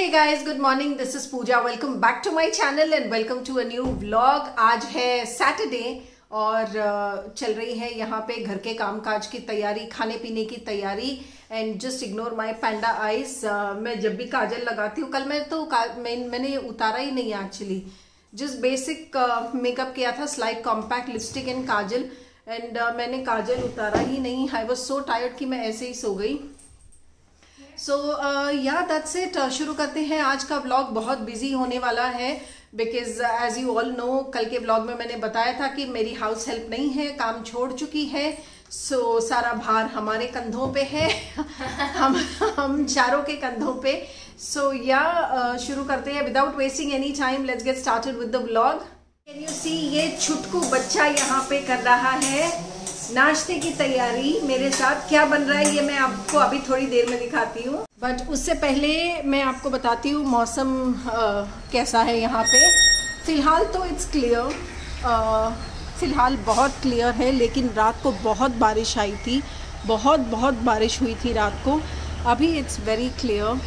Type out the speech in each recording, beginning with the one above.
Hey guys, good morning. This is Pooja. Welcome back to my channel and welcome to a new vlog. आज है Saturday और चल रही है यहाँ पे घर के कामकाज की तैयारी, खाने पीने की तैयारी. And just ignore my panda eyes. मैं जब भी काजल लगाती हूँ, कल मैंने उतारा ही नहीं एक्चुअली, जस्ट बेसिक मेकअप किया था, slight compact lipstick and Kajal. And मैंने काजल उतारा ही नहीं. आई वॉज सो टायर्ड कि मैं ऐसे ही सो गई. सो या दैट्स इट. शुरू करते हैं. आज का व्लॉग बहुत बिजी होने वाला है because as you all know, कल के व्लॉग में मैंने बताया था कि मेरी हाउस हेल्प नहीं है, काम छोड़ चुकी है. सो सारा भार हमारे कंधों पे है. हम चारों के कंधों पे. सो या शुरू करते हैं. Without wasting any time, let's get started with the vlog. Can you see, ये छुटकू बच्चा यहाँ पे कर रहा है नाश्ते की तैयारी मेरे साथ. क्या बन रहा है ये मैं आपको अभी थोड़ी देर में दिखाती हूँ, बट उससे पहले मैं आपको बताती हूँ मौसम कैसा है यहाँ पे. फिलहाल तो इट्स क्लियर, फिलहाल बहुत क्लियर है, लेकिन रात को बहुत बारिश आई थी, बहुत बारिश हुई थी रात को. अभी इट्स वेरी क्लियर,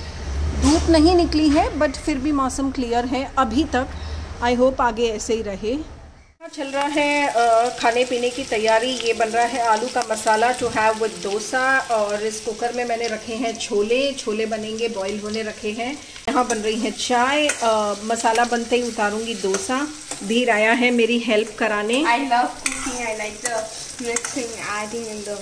धूप नहीं निकली है बट फिर भी मौसम क्लियर है अभी तक. आई होप आगे ऐसे ही रहे. चल रहा है खाने पीने की तैयारी. ये बन रहा है आलू का मसाला टू हैव विद डोसा, और इस कुकर में मैंने रखे हैं छोले बनेंगे, बॉईल होने रखे हैं. यहाँ बन रही है चाय. मसाला बनते ही उतारूंगी डोसा. धीर आया है मेरी हेल्प कराने. I love cooking. I like the mixing, adding in the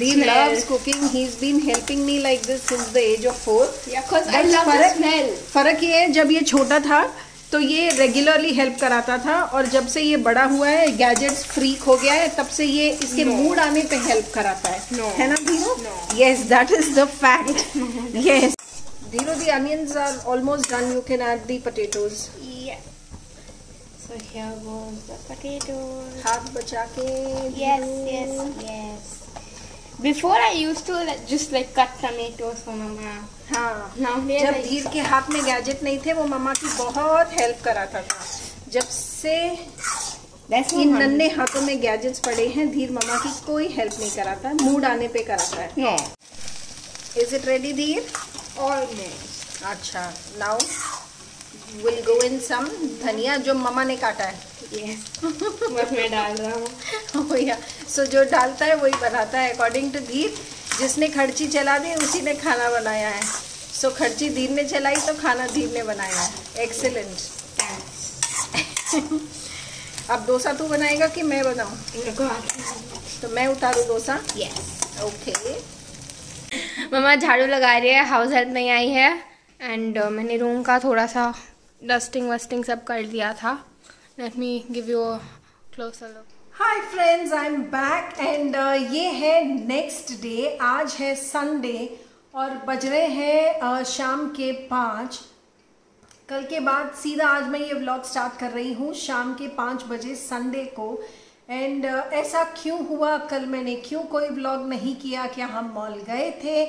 Dhir loves cooking. He's been helping me like this since the age of 4. Yeah, cause I love the smell. फर्क ये है, जब ये छोटा था तो ये रेगुलरली हेल्प कराता था, और जब से ये बड़ा हुआ है, गैजेट्स फ्रीक हो गया है, तब से ये इसके मूड आने पे हेल्प कराता है. है ना Dhiro? Yes, that is the fact. Yes Dhiro, the onions are almost done. You can add the potatoes. So here goes the potatoes. हाथ बचा के. Yes. Before I used to just cut tomatoes for mama. हाँ, Now जब धीर के हाथ में gadget नहीं थे, वो मम्मा की बहुत हेल्प कराता था. जब से इन नन्हे हाथों में गैजेट्स पड़े हैं, धीर मम्मा की कोई हेल्प नहीं कराता, मूड आने पे कराता है. No. इज इट रेडी धीर? Almost. अच्छा, नाउ विल गो इन सम धनिया जो मम्मा ने काटा है. Yes. बस मैं डाल रहा हूँ. भैया सो जो डालता है वही बनाता है अकॉर्डिंग टू धीर. जिसने खर्ची चला दी उसी ने खाना बनाया है. सो खर्ची धीर ने चलाई तो खाना धीर ने बनाया है. एक्सेलेंट. अब डोसा तू बनाएगा कि मैं बनाऊँ? तो मैं उतारूँ डोसा? Yes. ओके. मम्मा झाड़ू लगा रही है, हाउस हेल्प नहीं आई है. एंड मैंने रूम का थोड़ा सा डस्टिंग वस्टिंग सब कर दिया था. Let me give you a closure look. Hi friends, I am back and ये है नेक्स्ट डे. आज है संडे और बज रहे हैं शाम के 5. कल के बाद सीधा आज मैं ये व्लॉग स्टार्ट कर रही हूँ शाम के 5 बजे संडे को. एंड ऐसा क्यों हुआ, कल मैंने क्यों कोई व्लॉग नहीं किया, क्या हम मॉल गए थे,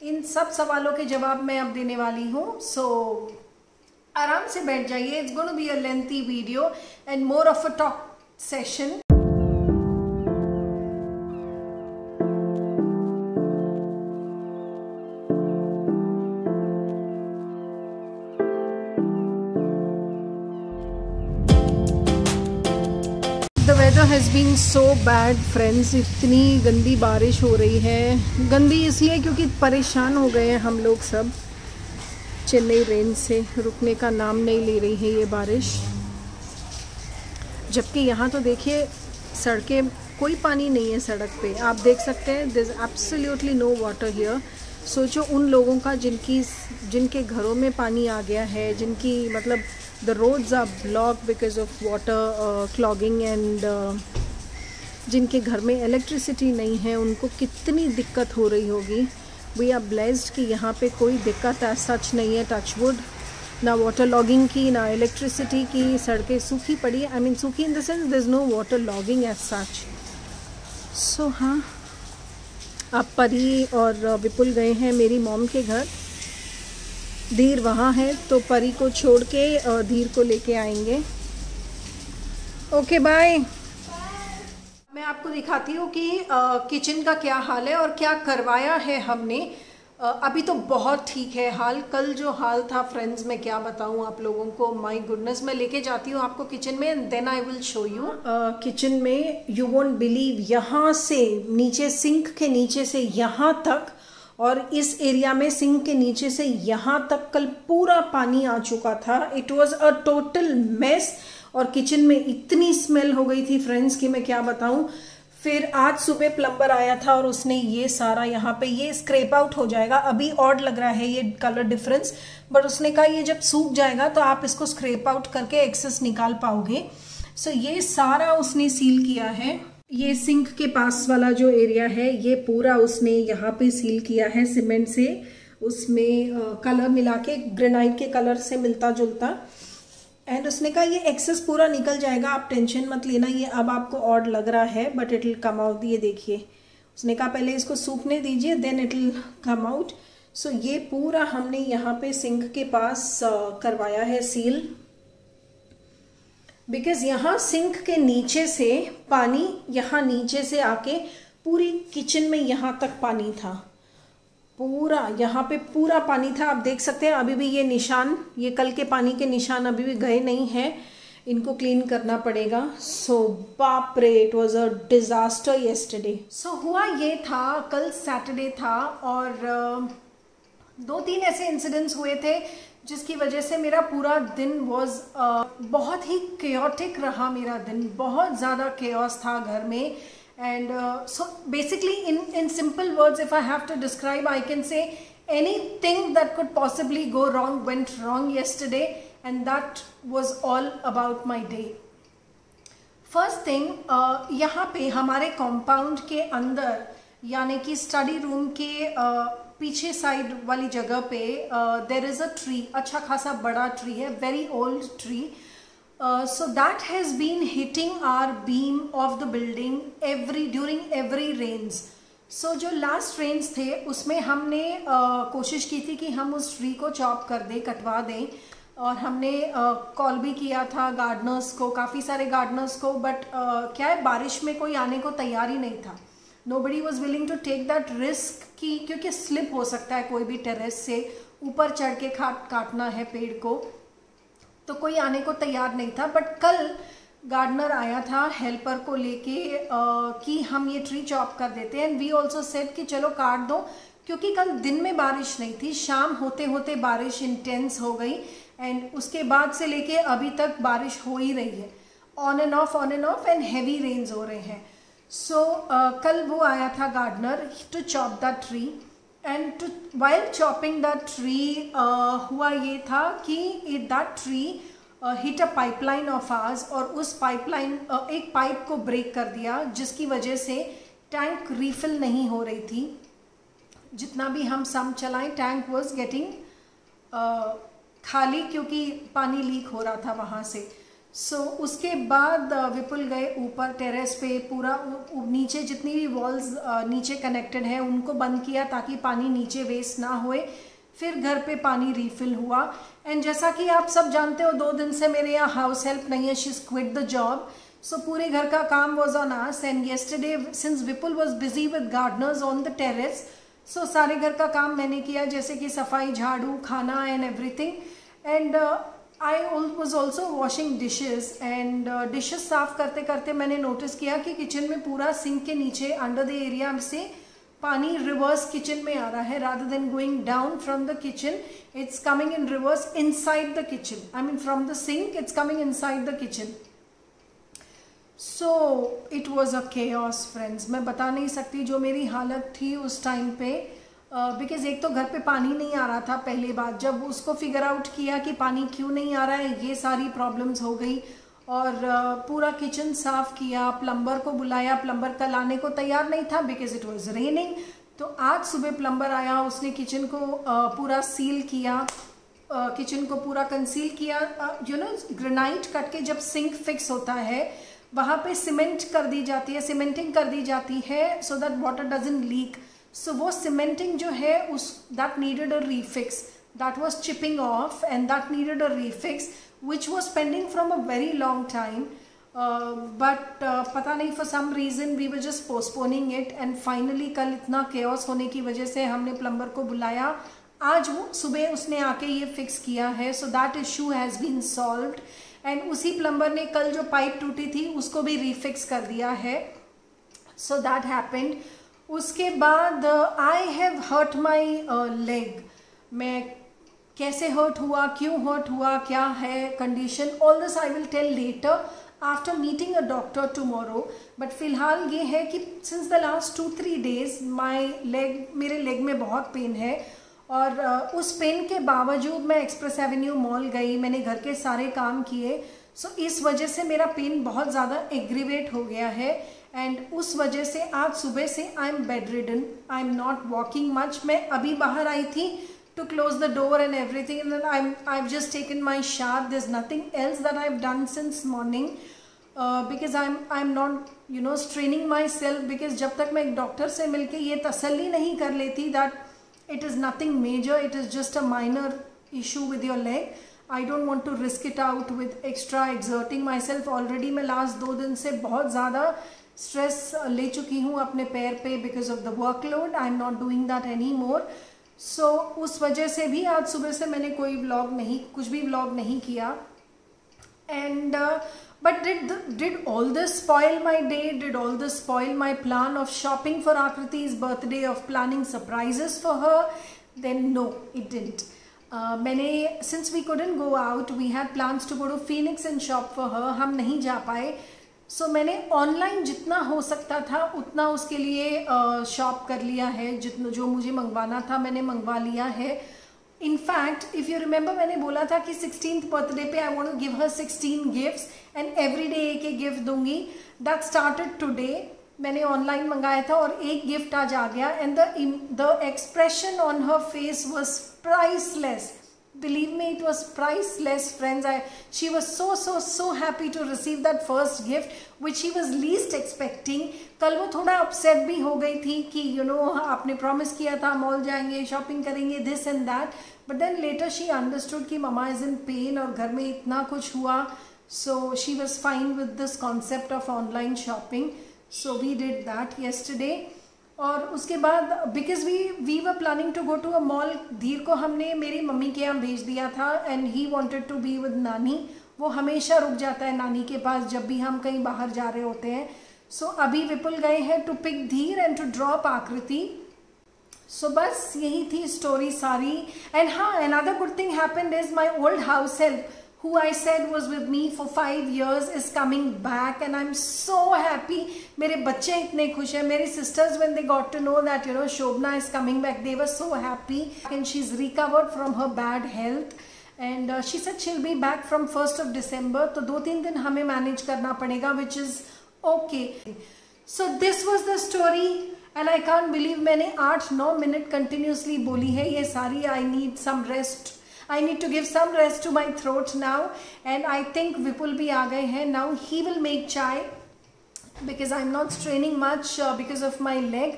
इन सब सवालों के जवाब मैं अब देने वाली हूँ. सो आराम से बैठ जाइए. It's going to be a lengthy video and more of a talk session. The weather has been so bad friends. इतनी गंदी बारिश हो रही है. गंदी इसलिए क्योंकि परेशान हो गए हैं हम लोग सब. चेन्नई रेन से रुकने का नाम नहीं ले रही है ये बारिश. जबकि यहाँ तो देखिए सड़कें, कोई पानी नहीं है सड़क पे. आप देख सकते हैं there is absolutely no water here. सोचो उन लोगों का जिनके घरों में पानी आ गया है, जिनकी मतलब the roads are blocked because of water clogging and जिनके घर में इलेक्ट्रिसिटी नहीं है, उनको कितनी दिक्कत हो रही होगी. वी आर ब्लेस्ड कि यहाँ पे कोई दिक्कत सच नहीं है, टचवुड. ना वाटर लॉगिंग की, ना इलेक्ट्रिसिटी की. सड़कें सूखी पड़ी है. आई मीन सूखी in the sense there is no water logging as such. So हाँ, अब परी और विपुल गए हैं मेरी मॉम के घर. धीर वहाँ है तो परी को छोड़ के धीर को लेके आएंगे. Okay bye. मैं आपको दिखाती हूँ कि किचन का क्या हाल है और क्या करवाया है हमने. अभी तो बहुत ठीक है हाल। कल जो हाल था फ्रेंड्स, मैं क्या बताऊं आप लोगों को, माय गुडनेस। मैं लेके जाती हूँ आपको किचन में and then I will show you. Kitchen में यू वोंट बिलीव, यहाँ से नीचे, सिंक के नीचे से यहाँ तक, और इस एरिया में सिंक के नीचे से यहाँ तक कल पूरा पानी आ चुका था। It was a total mess, और किचन में इतनी स्मेल हो गई थी फ्रेंड्स कि मैं क्या बताऊं। फिर आज सुबह प्लम्बर आया था और उसने ये सारा, यहाँ पे ये स्क्रैप आउट हो जाएगा। अभी ऑड लग रहा है ये कलर डिफरेंस, बट उसने कहा ये जब सूख जाएगा तो आप इसको स्क्रैप आउट करके एक्सेस निकाल पाओगे। सो ये सारा उसने सील किया है। ये सिंक के पास वाला जो एरिया है ये पूरा उसने यहाँ पे सील किया है सीमेंट से, उसमें कलर मिला के, ग्रेनाइट के कलर से मिलता जुलता। एंड उसने कहा ये एक्सेस पूरा निकल जाएगा, आप टेंशन मत लेना। ये अब आपको ऑड लग रहा है but it will come out. ये देखिए, उसने कहा पहले इसको सूखने दीजिए then it will come out. So ये पूरा हमने यहाँ पे सिंक के पास करवाया है सील, बिकॉज यहाँ सिंक के नीचे से पानी, यहाँ नीचे से आके पूरी किचन में यहाँ तक पानी था, पूरा यहाँ पे पूरा पानी था। आप देख सकते हैं अभी भी ये निशान, ये कल के पानी के निशान अभी भी गए नहीं हैं, इनको क्लीन करना पड़ेगा। सो बाप रे, it was a disaster yesterday. So हुआ ये था, कल सैटरडे था और 2-3 ऐसे इंसिडेंट्स हुए थे जिसकी वजह से मेरा पूरा दिन वॉज बहुत ही केओटिक रहा। मेरा दिन बहुत ज़्यादा केओस था घर में। And so basically in simple words, if I have to describe, I can say anything that could possibly go wrong went wrong yesterday, and that was all about my day. First thing, यहाँ पे हमारे compound के अंदर, यानी कि study room के पीछे side वाली जगह पे there is a tree, अच्छा खासा बड़ा ट्री है, very old tree. So that has been hitting our beam of the building during every rains. So जो last rains थे उसमें हमने कोशिश की थी कि हम उस ट्री को चॉप कर दें, कटवा दें, और हमने कॉल भी किया था गार्डनर्स को, काफ़ी सारे गार्डनर्स को, बट क्या है, बारिश में कोई आने को तैयार ही नहीं था। Nobody was willing to take that risk कि क्योंकि स्लिप हो सकता है, कोई भी टेरेस से ऊपर चढ़ के काटना है पेड़ को, तो कोई आने को तैयार नहीं था। बट कल गार्डनर आया था हेल्पर को लेके कि हम ये ट्री चॉप कर देते हैं। एंड वी ऑल्सो सेड कि चलो काट दो, क्योंकि कल दिन में बारिश नहीं थी, शाम होते होते बारिश इंटेंस हो गई। एंड उसके बाद से लेके अभी तक बारिश हो ही रही है, on and off and heavy rains हो रहे हैं। सो कल वो आया था gardener to chop the tree. And while chopping that tree, हुआ ये था कि that tree hit a pipeline of ours, और उस पाइपलाइन एक पाइप को ब्रेक कर दिया, जिसकी वजह से टैंक रिफिल नहीं हो रही थी। जितना भी हम सम चलाएं, टैंक वाज गेटिंग खाली, क्योंकि पानी लीक हो रहा था वहाँ से। सो उसके बाद विपुल गए ऊपर टेरेस पे, पूरा नीचे जितनी भी वॉल्स नीचे कनेक्टेड है उनको बंद किया ताकि पानी नीचे वेस्ट ना होए। फिर घर पे पानी रिफिल हुआ। एंड जैसा कि आप सब जानते हो, 2 दिन से मेरे यहाँ हाउस हेल्प नहीं है, she is quit the job. So पूरे घर का काम was on us. And yesterday since Vipul was busy with gardeners on the terrace, so सारे घर का काम मैंने किया, जैसे कि सफाई, झाड़ू, खाना and everything. And I was also washing dishes, and dishes साफ करते करते मैंने नोटिस किया कि किचन में पूरा सिंक के नीचे अंडर द एरिया से पानी रिवर्स किचन में आ रहा है। rather than going down from the kitchen, it's coming in reverse inside the kitchen. I mean from the sink, it's coming inside the kitchen. So it was a chaos, friends. मैं बता नहीं सकती जो मेरी हालत थी उस टाइम पे, बिकॉज एक तो घर पे पानी नहीं आ रहा था। पहली बात, जब उसको फिगर आउट किया कि पानी क्यों नहीं आ रहा है, ये सारी प्रॉब्लम्स हो गई। और पूरा किचन साफ किया, प्लम्बर को बुलाया, प्लम्बर कल आने को तैयार नहीं था बिकॉज इट वाज रेनिंग। तो आज सुबह प्लम्बर आया, उसने किचन को पूरा सील किया, किचन को पूरा कंसील किया। यू नो, ग्रेनाइट कट के जब सिंक फिक्स होता है वहाँ पे सीमेंट कर दी जाती है, सीमेंटिंग कर दी जाती है, so that water doesn't leak. So वो सीमेंटिंग जो है उस that needed a refix, that was chipping off and that needed a refix which was pending from a very long time. But पता नहीं for some reason we were just postponing it, and finally कल इतना chaos होने की वजह से हमने plumber को बुलाया। आज वो सुबह उसने आके ये फिक्स किया है, so that issue has been solved. And उसी प्लम्बर ने कल जो पाइप टूटी थी उसको भी रीफिक्स कर दिया है, सो दैट हैपेंड। उसके बाद I have hurt my leg. मैं कैसे हर्ट हुआ, क्यों हर्ट हुआ, क्या है condition, all this I will tell later after meeting a doctor tomorrow. But फिलहाल ये है कि सिंस द लास्ट 2-3 days मेरे लेग में बहुत पेन है, और उस पेन के बावजूद मैं एक्सप्रेस एवेन्यू मॉल गई, मैंने घर के सारे काम किए। सो इस वजह से मेरा पेन बहुत ज़्यादा एग्रीवेट हो गया है, एंड उस वजह से आज सुबह से I am bed ridden, I am not walking much. मैं अभी बाहर आई थी to close the door and everything, and then I've just taken my shower. There's nothing else that I've done since morning, because I'm not straining myself, because जब तक मैं एक doctor से मिलके ये तसल्ली नहीं कर लेती that it is nothing major, it is just a minor issue with your leg, I don't want to risk it out with extra exerting myself. Already मैं लास्ट 2 दिन से बहुत ज़्यादा स्ट्रेस ले चुकी हूँ अपने पैर पे because of the workload. I'm not doing that anymore. सो उस वजह से भी आज सुबह से मैंने कुछ भी व्लॉग नहीं किया। And but did all this spoil my day, did all this spoil my plan of shopping for Aakriti's birthday, of planning surprises for her? Then no, it didn't. मैंने since we couldn't go out, we had plans to go to Phoenix and shop for her, हम नहीं जा पाए। सो मैंने online जितना हो सकता था उतना उसके लिए शॉप कर लिया है, जितना जो मुझे मंगवाना था मैंने मंगवा लिया है। इनफैक्ट इफ़ यू रिमेंबर मैंने बोला था कि 16th बर्थडे पे I want to give her 16 gifts and every day एक गिफ्ट दूंगी। That started today. मैंने ऑनलाइन मंगाया था और एक गिफ्ट आज आ गया, and the expression on her face was priceless. Believe me, it was priceless, friends. She was so happy to receive that first gift, which she was least expecting. कल वो थोड़ा upset भी हो गई थी कि आपने promise किया था मॉल जाएंगे, शॉपिंग करेंगे, this and that. But then later she understood कि mama is in pain और घर में इतना कुछ हुआ, so she was fine with this concept of online shopping. So we did that yesterday. और उसके बाद because we were planning to go to a mall, Dhir को हमने मेरी मम्मी के यहाँ भेज दिया था, and he wanted to be with नानी। वो हमेशा रुक जाता है नानी के पास जब भी हम कहीं बाहर जा रहे होते हैं। सो अभी विपुल गए हैं टू पिक धीर एंड टू ड्रॉप आकृति। सो बस यही थी स्टोरी सारी। एंड हाँ, another good thing happened is my old house help, who I said was with me for 5 years, is coming back, and I'm so happy. मेरे बच्चे इतने खुश हैं। मेरी sisters, when they got to know that Shobna is coming back, they were so happy, and she's recovered from her bad health, and she said she'll be back from 1st of December. तो 2-3 दिन हमें manage करना पड़ेगा, which is okay. So this was the story, and I can't believe मैंने 8-9 minute continuously बोली है ये सारी। I need some rest. I need to give some rest to my throat now, and I think Vipul भी आ गए हैं। Now he will make chai because I'm not straining much because of my leg.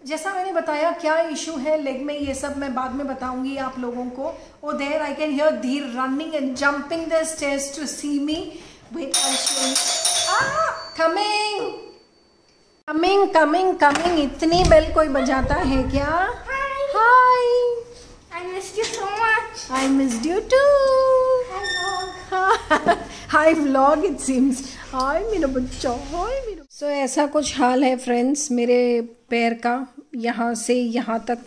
जैसा मैंने बताया क्या issue है leg में, ये सब मैं बाद में बताऊंगी आप लोगों को। Oh, there I can hear Dheer running and jumping the stairs to see me. Wait, I'll show you. Coming. इतनी बेल कोई बजाता है क्या? Hi. I missed you so much. I missed you too. Hello. Hi vlog it seems. Hi मेरा बच्चा, hi मेरा। So ऐसा कुछ हाल है फ्रेंड्स मेरे पैर का, यहाँ से यहाँ तक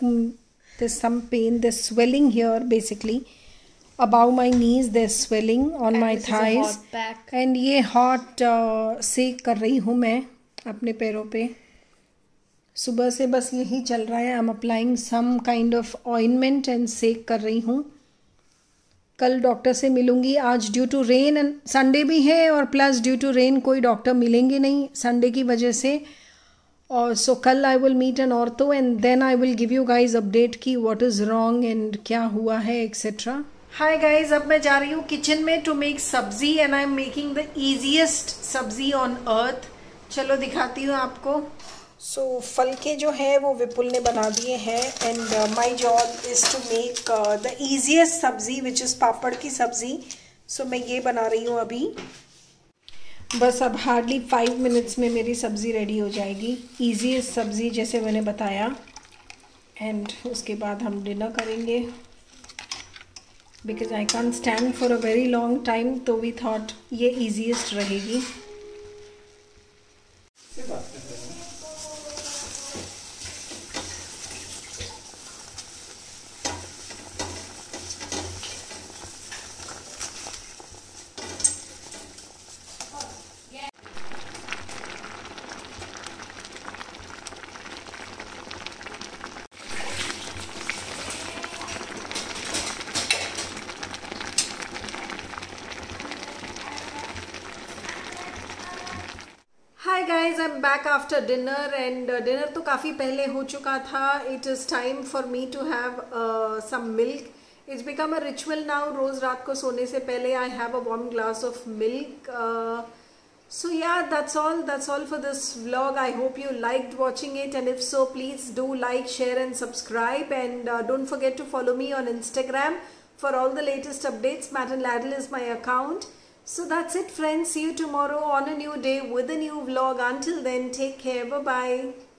there's some pain, there's swelling here basically. Above my knees there's swelling on my thighs. And ये hot सेक कर रही हूँ मैं अपने पैरों पे। सुबह से बस यही चल रहा है। I am applying some kind of ointment and सेक कर रही हूँ। कल डॉक्टर से मिलूंगी। आज due to rain and Sunday भी है, और प्लस ड्यू टू रेन कोई डॉक्टर मिलेंगे नहीं संडे की वजह से। और सो कल I will meet an ortho, and then I will give you guys update की व्हाट इज़ रॉन्ग एंड क्या हुआ है एक्सेट्रा। हाय गाइज, अब मैं जा रही हूँ किचन में टू मेक सब्जी, and I am making the easiest सब्जी ऑन अर्थ। चलो दिखाती हूँ आपको। सो फलके जो है वो विपुल ने बना दिए हैं, and my job is to make the easiest sabzi which is पापड़ की सब्जी। सो मैं ये बना रही हूँ अभी। बस अब हार्डली 5 मिनट्स में मेरी सब्ज़ी रेडी हो जाएगी। ईजी सब्ज़ी जैसे मैंने बताया। एंड उसके बाद हम डिनर करेंगे because I can't stand for a very long time, तो वी थॉट ये ईजीएस्ट रहेगी। Hi guys, I am back after dinner and dinner तो काफ़ी पहले हो चुका था। It is time for me to have some milk. It's become a ritual now. रोज़ रात को सोने से पहले I have a warm glass of milk. So yeah, that's all for this vlog. I hope you liked watching it, and if so, please do like, share and subscribe, and don't forget to follow me on Instagram for all the latest updates. Matt and Ladle is my account. So that's it, friends. See you tomorrow on a new day with a new vlog. Until then, take care. Bye bye.